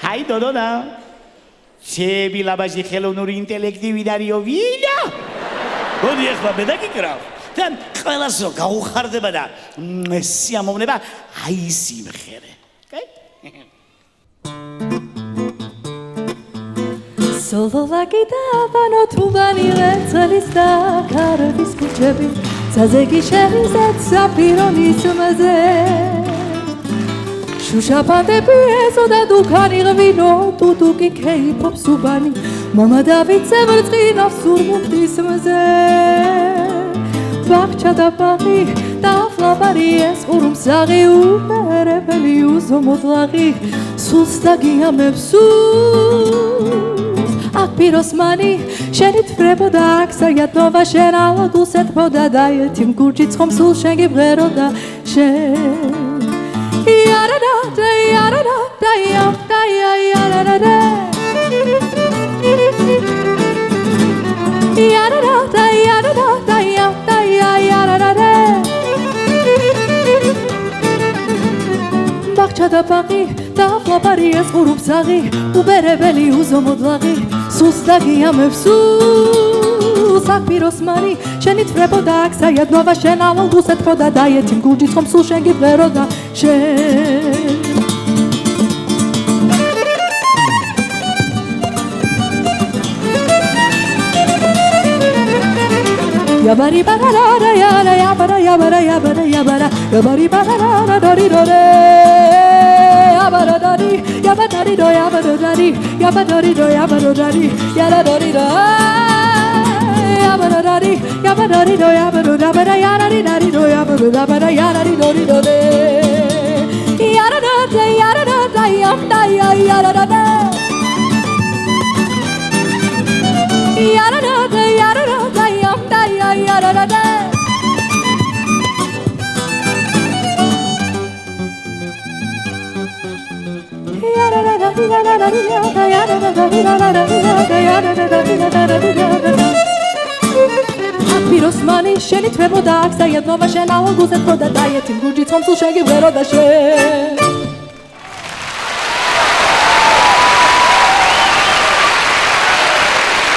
აი დოდონა შები ლაბაჟი ხელოვნური ინტელექტი ვიდარიო ვიდა მოდი ახლა მე დაგიკრავ და ყველასო გაუხარდება და სიამოვნება აი სიმღერე სოლოლაკი და აბანო თუბანი ლეცელის და კარების ქუჩები ზაზეგი შევიზეთ საფირონის მზე შუშაფანდები ეზო და დუქანი ღვინო ტუტუკი ქეიფობს უბანი მამა დავიცე ვრწყინავს სურმუხტის მზე ბაღჩა და ბაღი და ფლაბარი ეს ყურუმსაღი უმერებელი უზომოდლაღი სულს დაგიამებს აქ პიროსმანი შენი თვრებოდა აქ საიათნობა შენ ალაგულს ეთბოდა და ეთიმ გურჯი ცხომსულ შენ გიბღეროდა შენ იარადა და იარადა და იარადა იარადა და იარადა და იარადა ბაღჩა და ბაღი და ფლაბარი ეს ყურუმსაღი უბერებელი უზომოდლაღი სულს დაგიამებს აქ პიროსმანი შენი თვრებოდა აქ საიათნობა შენ ალაგულს ეთბოდა და ეთიმ გურჯი ცხომსულ შენ გიბღეროდა შენ Yabari barara yara yabara yabara yabara yabara Yabari barara dori dore Yabara dori yabadari do yabara dori Yabadori do yabara dori Yara dori do Yabara dori Yabadori do yabara yabara Yara dori do yabara yabara Yara dori dore Yara dori yara dori yamda yara dori Yara dori yara dori yamda yara dori პიროსმანი შენი თვებოდა აქ საიათნობა შენ ალაგულს ეთბოდა და ეთიმ გურჯი ცხომსულ შენ გიბღეროდა შენ